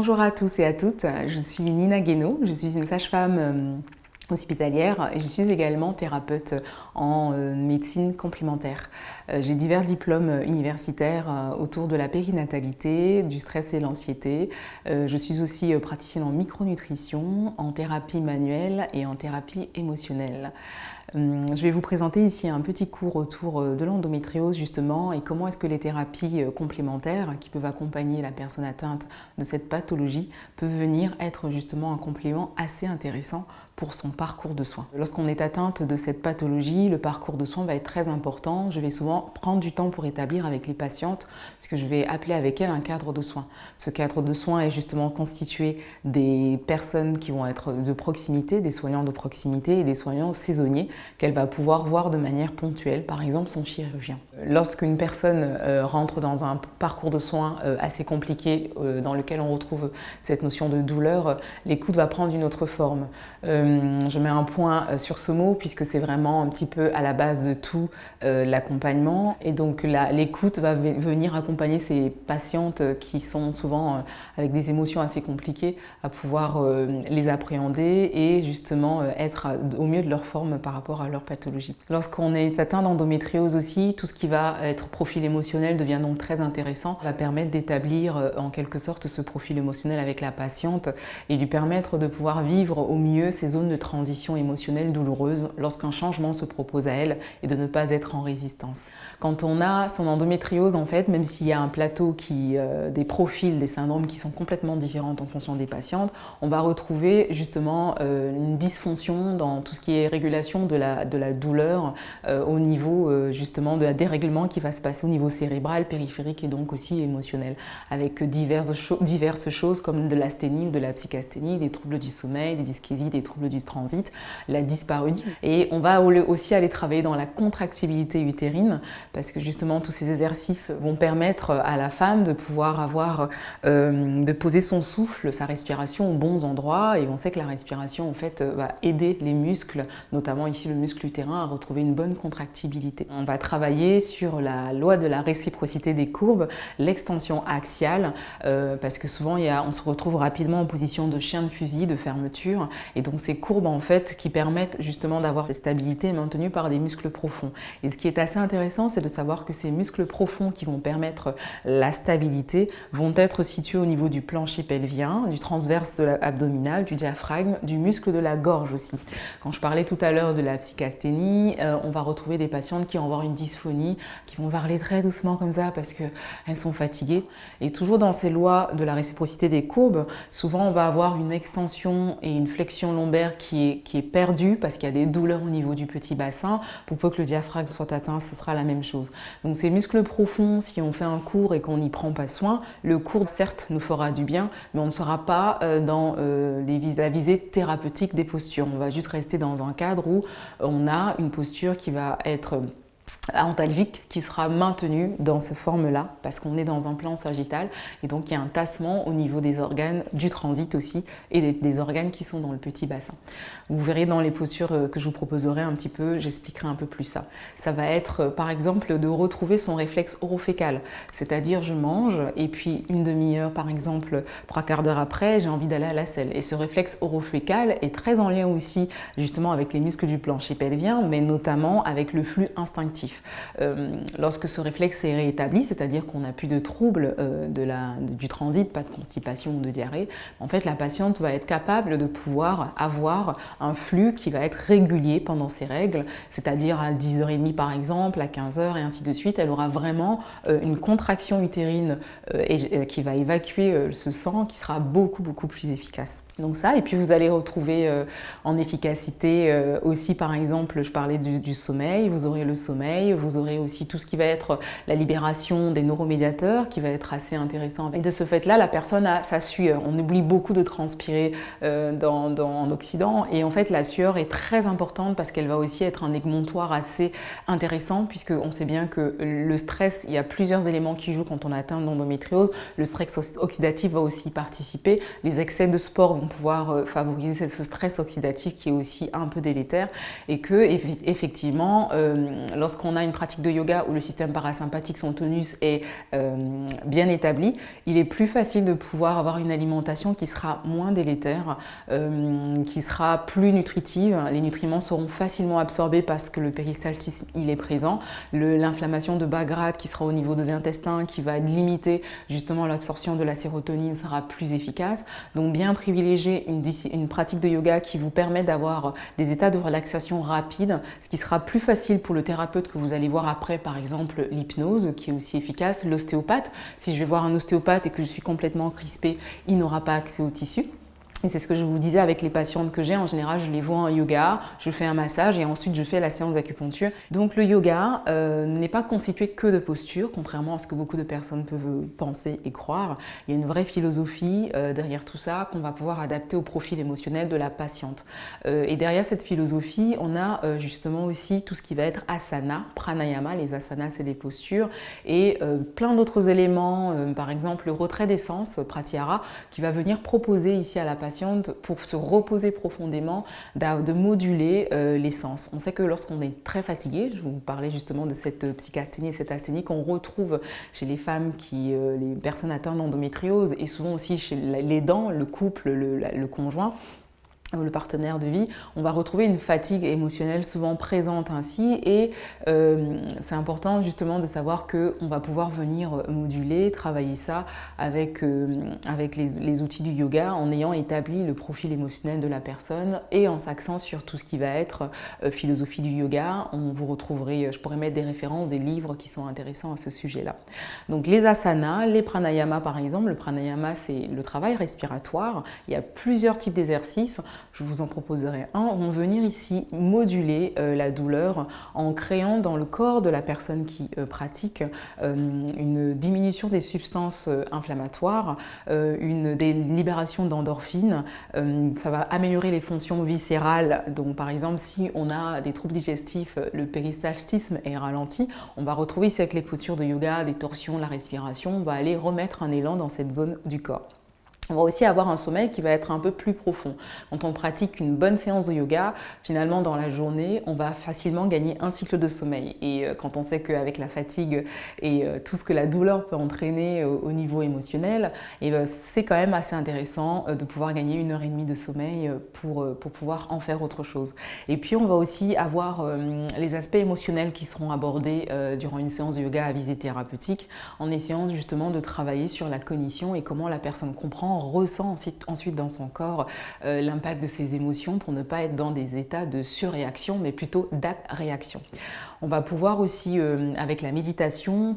Bonjour à tous et à toutes, je suis Nina Guénaud, je suis une sage-femme hospitalière et je suis également thérapeute en médecine complémentaire. J'ai divers diplômes universitaires autour de la périnatalité, du stress et l'anxiété. Je suis aussi praticienne en micronutrition, en thérapie manuelle et en thérapie émotionnelle. Je vais vous présenter ici un petit cours autour de l'endométriose justement et comment est-ce que les thérapies complémentaires qui peuvent accompagner la personne atteinte de cette pathologie peuvent venir être justement un complément assez intéressant pour son parcours de soins. Lorsqu'on est atteinte de cette pathologie, le parcours de soins va être très important. Je vais souvent prendre du temps pour établir avec les patientes ce que je vais appeler avec elles un cadre de soins. Ce cadre de soins est justement constitué des personnes qui vont être de proximité, des soignants de proximité et des soignants saisonniers qu'elle va pouvoir voir de manière ponctuelle, par exemple son chirurgien. Lorsqu'une personne rentre dans un parcours de soins assez compliqué dans lequel on retrouve cette notion de douleur, l'écoute va prendre une autre forme. Je mets un point sur ce mot puisque c'est vraiment un petit peu à la base de tout l'accompagnement et donc l'écoute va venir accompagner ces patientes qui sont souvent avec des émotions assez compliquées à pouvoir les appréhender et justement être au mieux de leur forme par rapport à leur pathologie. Lorsqu'on est atteint d'endométriose aussi, tout ce qui va être profil émotionnel devient donc très intéressant, va permettre d'établir en quelque sorte ce profil émotionnel avec la patiente et lui permettre de pouvoir vivre au mieux ces zones de transition émotionnelle douloureuse lorsqu'un changement se propose à elle et de ne pas être en résistance. Quand on a son endométriose, en fait, même s'il y a un plateau des profils, des syndromes qui sont complètement différents en fonction des patientes, on va retrouver justement une dysfonction dans tout ce qui est régulation de la douleur au niveau justement de la dérèglement qui va se passer au niveau cérébral, périphérique et donc aussi émotionnel, avec diverses choses comme de l'asthénie, de la psychasthénie, des troubles du sommeil, des dyschésies, des troubles du transit, la dyspareunie. Et on va aussi aller travailler dans la contractibilité utérine parce que justement tous ces exercices vont permettre à la femme de pouvoir de poser son souffle, sa respiration aux bons endroits et on sait que la respiration en fait va aider les muscles, notamment ici le muscle utérin, à retrouver une bonne contractibilité. On va travailler sur la loi de la réciprocité des courbes, l'extension axiale parce que souvent on se retrouve rapidement en position de chien de fusil, de fermeture et donc ces courbes en fait qui permettent justement d'avoir cette stabilité maintenue par des muscles profonds. Et ce qui est assez intéressant, c'est de savoir que ces muscles profonds qui vont permettre la stabilité vont être situés au niveau du plancher pelvien, du transverse abdominal, du diaphragme, du muscle de la gorge aussi. Quand je parlais tout à l'heure de la psychasthénie, on va retrouver des patientes qui vont avoir une dysphonie, qui vont parler très doucement comme ça parce qu'elles sont fatiguées. Et toujours dans ces lois de la réciprocité des courbes, souvent on va avoir une extension et une flexion lombaire qui est perdue parce qu'il y a des douleurs au niveau du petit bassin. Pour peu que le diaphragme soit atteint, ce sera la même chose. Donc ces muscles profonds, si on fait un cours et qu'on n'y prend pas soin, le cours certes nous fera du bien, mais on ne sera pas dans la visée thérapeutique des postures. On va juste rester dans un cadre où on a une posture qui va être antalgique qui sera maintenu dans cette forme-là parce qu'on est dans un plan sagittal et donc il y a un tassement au niveau des organes du transit aussi et des organes qui sont dans le petit bassin. Vous verrez dans les postures que je vous proposerai un petit peu, j'expliquerai un peu plus ça. Ça va être par exemple de retrouver son réflexe orofécal, c'est-à-dire je mange et puis une demi-heure par exemple, 3/4 d'heure après, j'ai envie d'aller à la selle. Et ce réflexe orofécal est très en lien aussi justement avec les muscles du plancher pelvien mais notamment avec le flux instinctif. Lorsque ce réflexe est réétabli, c'est-à-dire qu'on n'a plus de troubles du transit, pas de constipation ou de diarrhée, en fait la patiente va être capable de pouvoir avoir un flux qui va être régulier pendant ses règles, c'est-à-dire à 10h30 par exemple, à 15h et ainsi de suite. Elle aura vraiment une contraction utérine qui va évacuer ce sang qui sera beaucoup plus efficace. Donc ça, et puis vous allez retrouver en efficacité aussi par exemple, je parlais du sommeil, vous aurez le sommeil, vous aurez aussi tout ce qui va être la libération des neuromédiateurs qui va être assez intéressant. Et de ce fait-là, la personne a sa sueur. On oublie beaucoup de transpirer en Occident et en fait la sueur est très importante parce qu'elle va aussi être un égonctoire assez intéressant puisqu'on sait bien que le stress, il y a plusieurs éléments qui jouent quand on atteint l'endométriose. Le stress oxydatif va aussi participer, les excès de sport vont pouvoir favoriser ce stress oxydatif qui est aussi un peu délétère et que effectivement lorsqu'on a une pratique de yoga où le système parasympathique, son tonus est bien établi, il est plus facile de pouvoir avoir une alimentation qui sera moins délétère, qui sera plus nutritive. Les nutriments seront facilement absorbés parce que le péristaltisme il est présent. L'inflammation de bas grade qui sera au niveau des intestins, qui va limiter justement l'absorption de la sérotonine, sera plus efficace. Donc bien privilégier une pratique de yoga qui vous permet d'avoir des états de relaxation rapides, ce qui sera plus facile pour le thérapeute que vous allez voir après, par exemple l'hypnose qui est aussi efficace, l'ostéopathe. Si je vais voir un ostéopathe et que je suis complètement crispée, il n'aura pas accès au tissu. Et c'est ce que je vous disais avec les patientes que j'ai. En général, je les vois en yoga, je fais un massage et ensuite je fais la séance d'acupuncture. Donc le yoga n'est pas constitué que de postures, contrairement à ce que beaucoup de personnes peuvent penser et croire. Il y a une vraie philosophie derrière tout ça qu'on va pouvoir adapter au profil émotionnel de la patiente. Et derrière cette philosophie, on a justement aussi tout ce qui va être asana, pranayama. Les asanas, c'est des postures. Et plein d'autres éléments, par exemple le retrait des sens, pratyahara, qui va venir proposer ici à la patiente pour se reposer profondément, de moduler les sens. On sait que lorsqu'on est très fatigué, je vous parlais justement de cette psychasthénie et cette asthénie qu'on retrouve chez les femmes, les personnes atteintes d'endométriose et souvent aussi chez l'aidant, le couple, le conjoint, le partenaire de vie, on va retrouver une fatigue émotionnelle souvent présente ainsi et c'est important justement de savoir qu'on va pouvoir venir moduler, travailler ça avec les outils du yoga en ayant établi le profil émotionnel de la personne et en s'axant sur tout ce qui va être philosophie du yoga. Vous retrouverez, je pourrais mettre des références, des livres qui sont intéressants à ce sujet-là. Donc les asanas, les pranayama par exemple, le pranayama c'est le travail respiratoire, il y a plusieurs types d'exercices. Je vous en proposerai un. On va venir ici moduler la douleur en créant dans le corps de la personne qui pratique une diminution des substances inflammatoires, des libérations d'endorphines. Ça va améliorer les fonctions viscérales. Donc par exemple, si on a des troubles digestifs, le péristaltisme est ralenti, on va retrouver ici avec les postures de yoga, des torsions, la respiration, on va aller remettre un élan dans cette zone du corps. On va aussi avoir un sommeil qui va être un peu plus profond. Quand on pratique une bonne séance de yoga, finalement dans la journée, on va facilement gagner un cycle de sommeil. Et quand on sait qu'avec la fatigue et tout ce que la douleur peut entraîner au niveau émotionnel, c'est quand même assez intéressant de pouvoir gagner 1h30 de sommeil pour pouvoir en faire autre chose. Et puis on va aussi avoir les aspects émotionnels qui seront abordés durant une séance de yoga à visée thérapeutique, en essayant justement de travailler sur la cognition et comment la personne comprend, ressent ensuite dans son corps l'impact de ses émotions pour ne pas être dans des états de surréaction mais plutôt d'abréaction. On va pouvoir aussi, avec la méditation,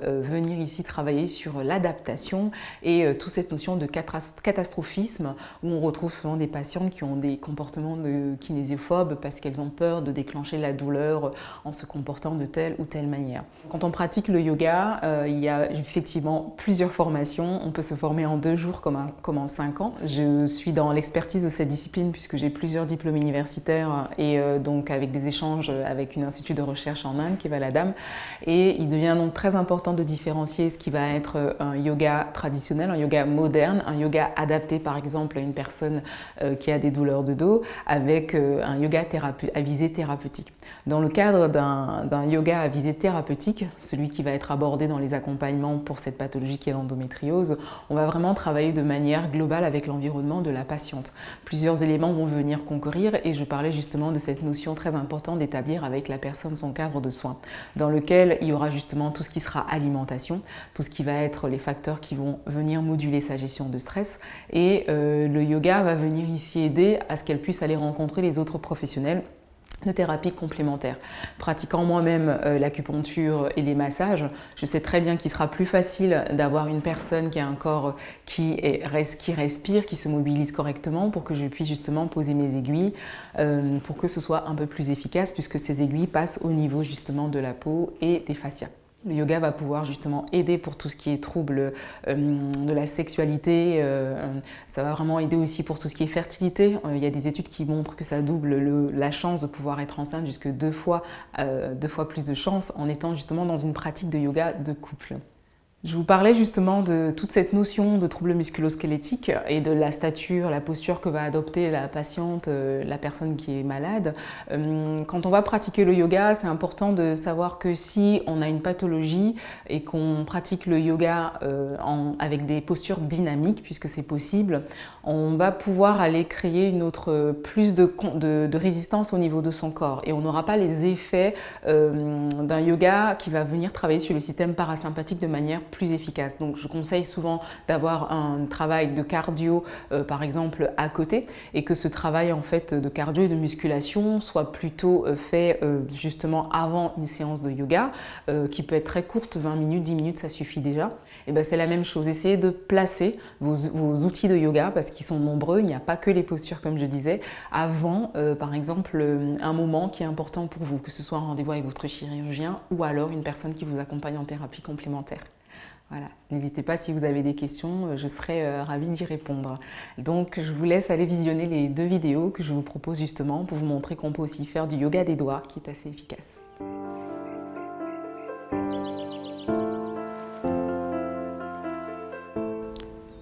venir ici travailler sur l'adaptation et toute cette notion de catastrophisme où on retrouve souvent des patientes qui ont des comportements de kinésiophobes parce qu'elles ont peur de déclencher la douleur en se comportant de telle ou telle manière. Quand on pratique le yoga, il y a effectivement plusieurs formations. On peut se former en 2 jours comme en 5 ans. Je suis dans l'expertise de cette discipline puisque j'ai plusieurs diplômes universitaires et donc avec des échanges avec une institut de recherche en Inde qui va la dame. Et il devient donc très important de différencier ce qui va être un yoga traditionnel, un yoga moderne, un yoga adapté par exemple à une personne qui a des douleurs de dos avec un yoga à visée thérapeutique. Dans le cadre d'un yoga à visée thérapeutique, celui qui va être abordé dans les accompagnements pour cette pathologie qui est l'endométriose, on va vraiment travailler de manière globale avec l'environnement de la patiente. Plusieurs éléments vont venir concourir et je parlais justement de cette notion très importante d'établir avec la personne son cadre de soins, dans lequel il y aura justement tout ce qui sera alimentation, tout ce qui va être les facteurs qui vont venir moduler sa gestion de stress et le yoga va venir ici aider à ce qu'elle puisse aller rencontrer les autres professionnels de thérapie complémentaire. Pratiquant moi-même l'acupuncture et les massages, je sais très bien qu'il sera plus facile d'avoir une personne qui a un corps qui respire, qui se mobilise correctement pour que je puisse justement poser mes aiguilles pour que ce soit un peu plus efficace puisque ces aiguilles passent au niveau justement de la peau et des fascias. Le yoga va pouvoir justement aider pour tout ce qui est trouble de la sexualité, ça va vraiment aider aussi pour tout ce qui est fertilité. Il y a des études qui montrent que ça double la chance de pouvoir être enceinte jusque 2 fois plus de chance en étant justement dans une pratique de yoga de couple. Je vous parlais justement de toute cette notion de trouble musculo-squelettique et de la stature, la posture que va adopter la patiente, la personne qui est malade. Quand on va pratiquer le yoga, c'est important de savoir que si on a une pathologie et qu'on pratique le yoga avec des postures dynamiques, puisque c'est possible, on va pouvoir aller créer plus de résistance au niveau de son corps et on n'aura pas les effets d'un yoga qui va venir travailler sur le système parasympathique de manière plus efficace. Donc je conseille souvent d'avoir un travail de cardio par exemple à côté et que ce travail en fait de cardio et de musculation soit plutôt fait justement avant une séance de yoga qui peut être très courte, 20 minutes, 10 minutes, ça suffit déjà. Et ben c'est la même chose, essayez de placer vos outils de yoga parce qu'ils sont nombreux, il n'y a pas que les postures comme je disais, avant par exemple un moment qui est important pour vous, que ce soit un rendez-vous avec votre chirurgien ou alors une personne qui vous accompagne en thérapie complémentaire. Voilà. N'hésitez pas si vous avez des questions, je serai ravie d'y répondre. Donc je vous laisse aller visionner les 2 vidéos que je vous propose justement pour vous montrer qu'on peut aussi faire du yoga des doigts qui est assez efficace.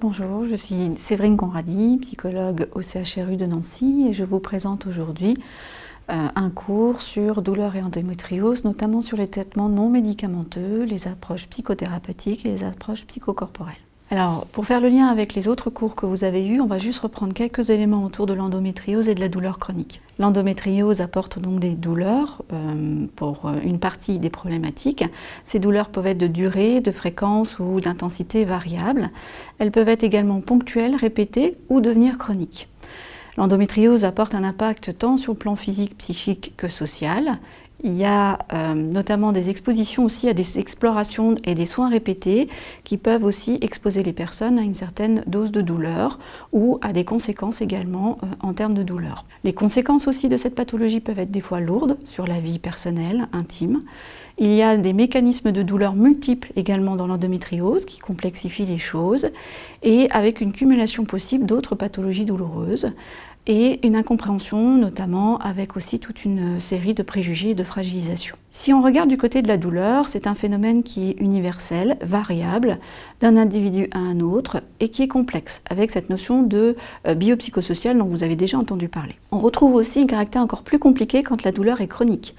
Bonjour, je suis Séverine Conradi, psychologue au CHRU de Nancy et je vous présente aujourd'hui un cours sur douleur et endométriose, notamment sur les traitements non médicamenteux, les approches psychothérapeutiques et les approches psychocorporelles. Alors, pour faire le lien avec les autres cours que vous avez eus, on va juste reprendre quelques éléments autour de l'endométriose et de la douleur chronique. L'endométriose apporte donc des douleurs pour une partie des problématiques. Ces douleurs peuvent être de durée, de fréquence ou d'intensité variable. Elles peuvent être également ponctuelles, répétées ou devenir chroniques. L'endométriose apporte un impact tant sur le plan physique, psychique que social. Il y a notamment des expositions aussi à des explorations et des soins répétés qui peuvent aussi exposer les personnes à une certaine dose de douleur ou à des conséquences également en termes de douleur. Les conséquences aussi de cette pathologie peuvent être des fois lourdes sur la vie personnelle, intime. Il y a des mécanismes de douleur multiples également dans l'endométriose qui complexifient les choses et avec une cumulation possible d'autres pathologies douloureuses et une incompréhension notamment avec aussi toute une série de préjugés et de fragilisation. Si on regarde du côté de la douleur, c'est un phénomène qui est universel, variable, d'un individu à un autre et qui est complexe, avec cette notion de biopsychosocial dont vous avez déjà entendu parler. On retrouve aussi un caractère encore plus compliqué quand la douleur est chronique.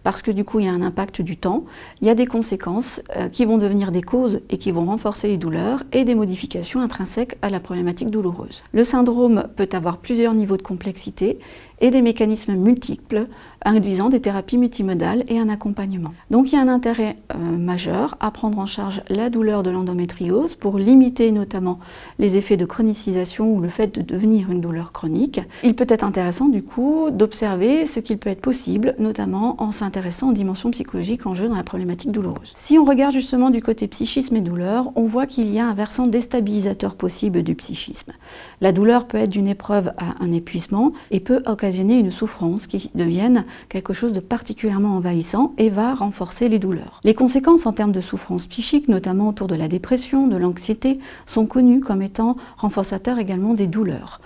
Parce que du coup, il y a un impact du temps, il y a des conséquences qui vont devenir des causes et qui vont renforcer les douleurs et des modifications intrinsèques à la problématique douloureuse. Le syndrome peut avoir plusieurs niveaux de complexité et des mécanismes multiples induisant des thérapies multimodales et un accompagnement. Donc il y a un intérêt majeur à prendre en charge la douleur de l'endométriose pour limiter notamment les effets de chronicisation ou le fait de devenir une douleur chronique. Il peut être intéressant du coup d'observer ce qu'il peut être possible, notamment en s'intéressant aux dimensions psychologiques en jeu dans la problématique douloureuse. Si on regarde justement du côté psychisme et douleur, on voit qu'il y a un versant déstabilisateur possible du psychisme. La douleur peut être d'une épreuve à un épuisement et peut occasionner une souffrance qui devienne quelque chose de particulièrement envahissant et va renforcer les douleurs. Les conséquences en termes de souffrance psychique, notamment autour de la dépression, de l'anxiété, sont connues comme étant renforçateurs également des douleurs.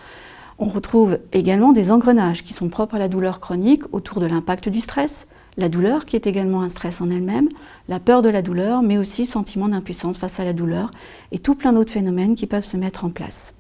On retrouve également des engrenages qui sont propres à la douleur chronique autour de l'impact du stress, la douleur qui est également un stress en elle-même, la peur de la douleur, mais aussi le sentiment d'impuissance face à la douleur et tout plein d'autres phénomènes qui peuvent se mettre en place.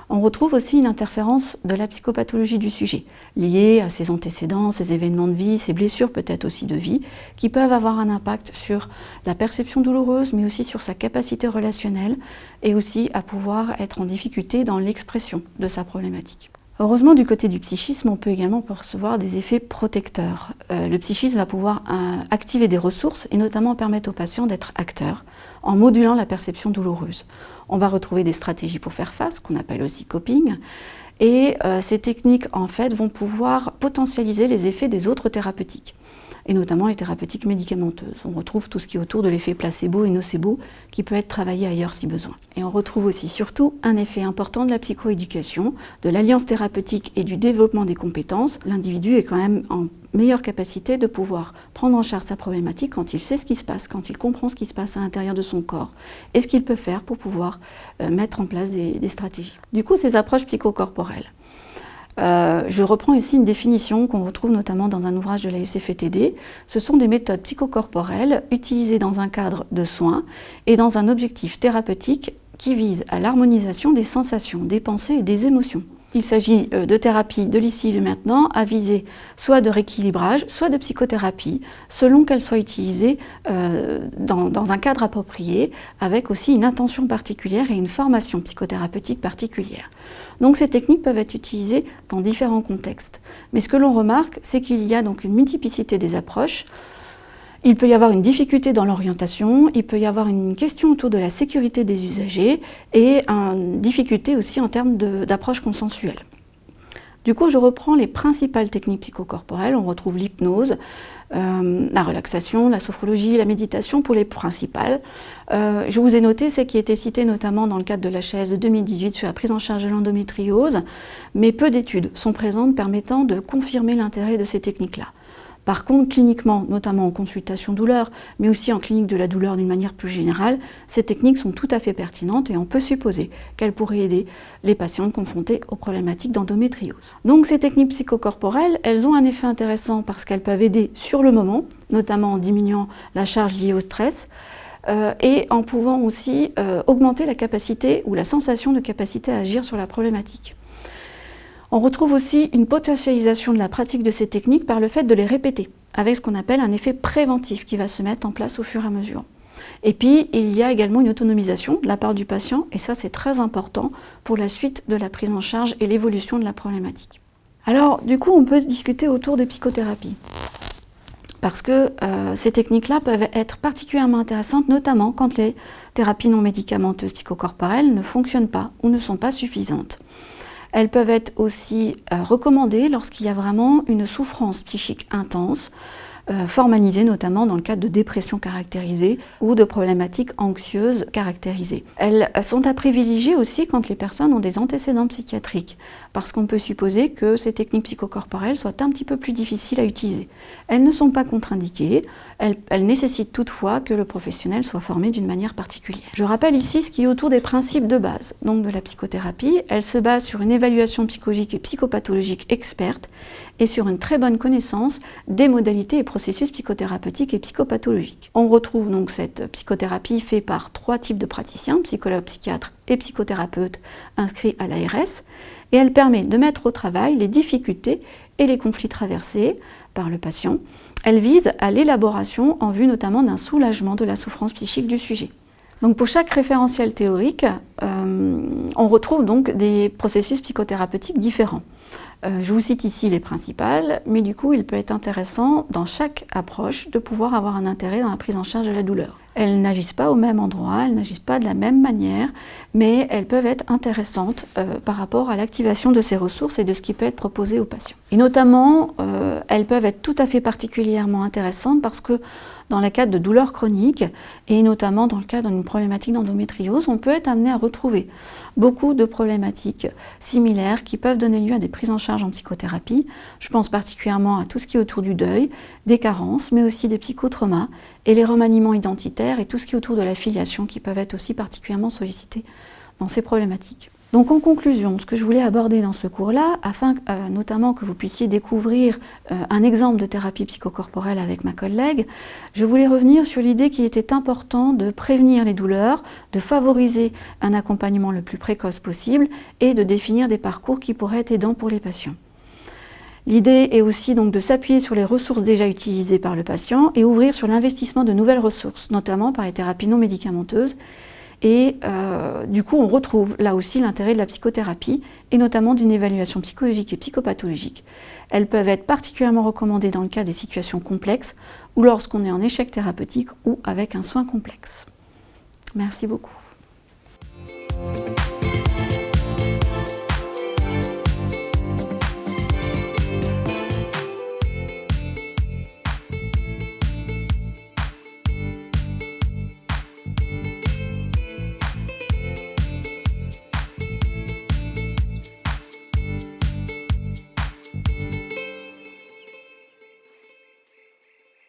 On retrouve aussi une interférence de la psychopathologie du sujet, liée à ses antécédents, ses événements de vie, ses blessures peut-être aussi de vie, qui peuvent avoir un impact sur la perception douloureuse, mais aussi sur sa capacité relationnelle, et aussi à pouvoir être en difficulté dans l'expression de sa problématique. Heureusement, du côté du psychisme, on peut également percevoir des effets protecteurs. Le psychisme va pouvoir activer des ressources et notamment permettre aux patients d'être acteurs en modulant la perception douloureuse. On va retrouver des stratégies pour faire face, qu'on appelle aussi coping, et ces techniques en fait vont pouvoir potentialiser les effets des autres thérapeutiques, et notamment les thérapeutiques médicamenteuses. On retrouve tout ce qui est autour de l'effet placebo et nocebo qui peut être travaillé ailleurs si besoin. Et on retrouve aussi surtout un effet important de la psychoéducation, de l'alliance thérapeutique et du développement des compétences. L'individu est quand même en meilleure capacité de pouvoir prendre en charge sa problématique quand il sait ce qui se passe, quand il comprend ce qui se passe à l'intérieur de son corps et ce qu'il peut faire pour pouvoir mettre en place des stratégies. Du coup, ces approches psychocorporelles. Je reprends ici une définition qu'on retrouve notamment dans un ouvrage de la SFETD. Ce sont des méthodes psychocorporelles utilisées dans un cadre de soins et dans un objectif thérapeutique qui vise à l'harmonisation des sensations, des pensées et des émotions. Il s'agit de thérapie de l'ici et du maintenant à viser soit de rééquilibrage, soit de psychothérapie, selon qu'elle soit utilisée dans un cadre approprié, avec aussi une intention particulière et une formation psychothérapeutique particulière. Donc ces techniques peuvent être utilisées dans différents contextes. Mais ce que l'on remarque, c'est qu'il y a donc une multiplicité des approches. Il peut y avoir une difficulté dans l'orientation, il peut y avoir une question autour de la sécurité des usagers et une difficulté aussi en termes d'approche consensuelle. Du coup, je reprends les principales techniques psychocorporelles. On retrouve l'hypnose, la relaxation, la sophrologie, la méditation pour les principales. Je vous ai noté ce qui était cité notamment dans le cadre de l'HAS de 2018 sur la prise en charge de l'endométriose, mais peu d'études sont présentes permettant de confirmer l'intérêt de ces techniques-là. Par contre, cliniquement, notamment en consultation douleur, mais aussi en clinique de la douleur d'une manière plus générale, ces techniques sont tout à fait pertinentes et on peut supposer qu'elles pourraient aider les patientes confrontées aux problématiques d'endométriose. Donc ces techniques psychocorporelles, elles ont un effet intéressant parce qu'elles peuvent aider sur le moment, notamment en diminuant la charge liée au stress, et en pouvant aussi augmenter la capacité ou la sensation de capacité à agir sur la problématique. On retrouve aussi une potentialisation de la pratique de ces techniques par le fait de les répéter, avec ce qu'on appelle un effet préventif qui va se mettre en place au fur et à mesure. Et puis, il y a également une autonomisation de la part du patient, et ça c'est très important pour la suite de la prise en charge et l'évolution de la problématique. Alors, du coup, on peut discuter autour des psychothérapies, parce que ces techniques-là peuvent être particulièrement intéressantes, notamment quand les thérapies non médicamenteuses psychocorporelles ne fonctionnent pas ou ne sont pas suffisantes. Elles peuvent être aussi recommandées lorsqu'il y a vraiment une souffrance psychique intense, formalisée notamment dans le cadre de dépression caractérisée ou de problématiques anxieuses caractérisées. Elles sont à privilégier aussi quand les personnes ont des antécédents psychiatriques, parce qu'on peut supposer que ces techniques psychocorporelles soient un petit peu plus difficiles à utiliser. Elles ne sont pas contre-indiquées, elles nécessitent toutefois que le professionnel soit formé d'une manière particulière. Je rappelle ici ce qui est autour des principes de base donc de la psychothérapie. Elle se base sur une évaluation psychologique et psychopathologique experte et sur une très bonne connaissance des modalités et processus psychothérapeutiques et psychopathologiques. On retrouve donc cette psychothérapie faite par 3 types de praticiens, psychologues, psychiatres et psychothérapeutes inscrits à l'ARS, et elle permet de mettre au travail les difficultés et les conflits traversés par le patient. Elle vise à l'élaboration en vue notamment d'un soulagement de la souffrance psychique du sujet. Donc pour chaque référentiel théorique, on retrouve donc des processus psychothérapeutiques différents. Je vous cite ici les principales, mais du coup il peut être intéressant dans chaque approche de pouvoir avoir un intérêt dans la prise en charge de la douleur. Elles n'agissent pas au même endroit, elles n'agissent pas de la même manière, mais elles peuvent être intéressantes par rapport à l'activation de ces ressources et de ce qui peut être proposé aux patients. Et notamment, elles peuvent être tout à fait particulièrement intéressantes parce que dans le cadre de douleurs chroniques et notamment dans le cadre d'une problématique d'endométriose, on peut être amené à retrouver beaucoup de problématiques similaires qui peuvent donner lieu à des prises en charge en psychothérapie. Je pense particulièrement à tout ce qui est autour du deuil, des carences, mais aussi des psychotraumas et les remaniements identitaires et tout ce qui est autour de la filiation qui peuvent être aussi particulièrement sollicités dans ces problématiques. Donc en conclusion, ce que je voulais aborder dans ce cours-là, afin notamment que vous puissiez découvrir un exemple de thérapie psychocorporelle avec ma collègue, je voulais revenir sur l'idée qu'il était important de prévenir les douleurs, de favoriser un accompagnement le plus précoce possible et de définir des parcours qui pourraient être aidants pour les patients. L'idée est aussi donc de s'appuyer sur les ressources déjà utilisées par le patient et ouvrir sur l'investissement de nouvelles ressources, notamment par les thérapies non médicamenteuses. Et du coup, on retrouve là aussi l'intérêt de la psychothérapie et notamment d'une évaluation psychologique et psychopathologique. Elles peuvent être particulièrement recommandées dans le cas des situations complexes ou lorsqu'on est en échec thérapeutique ou avec un soin complexe. Merci beaucoup.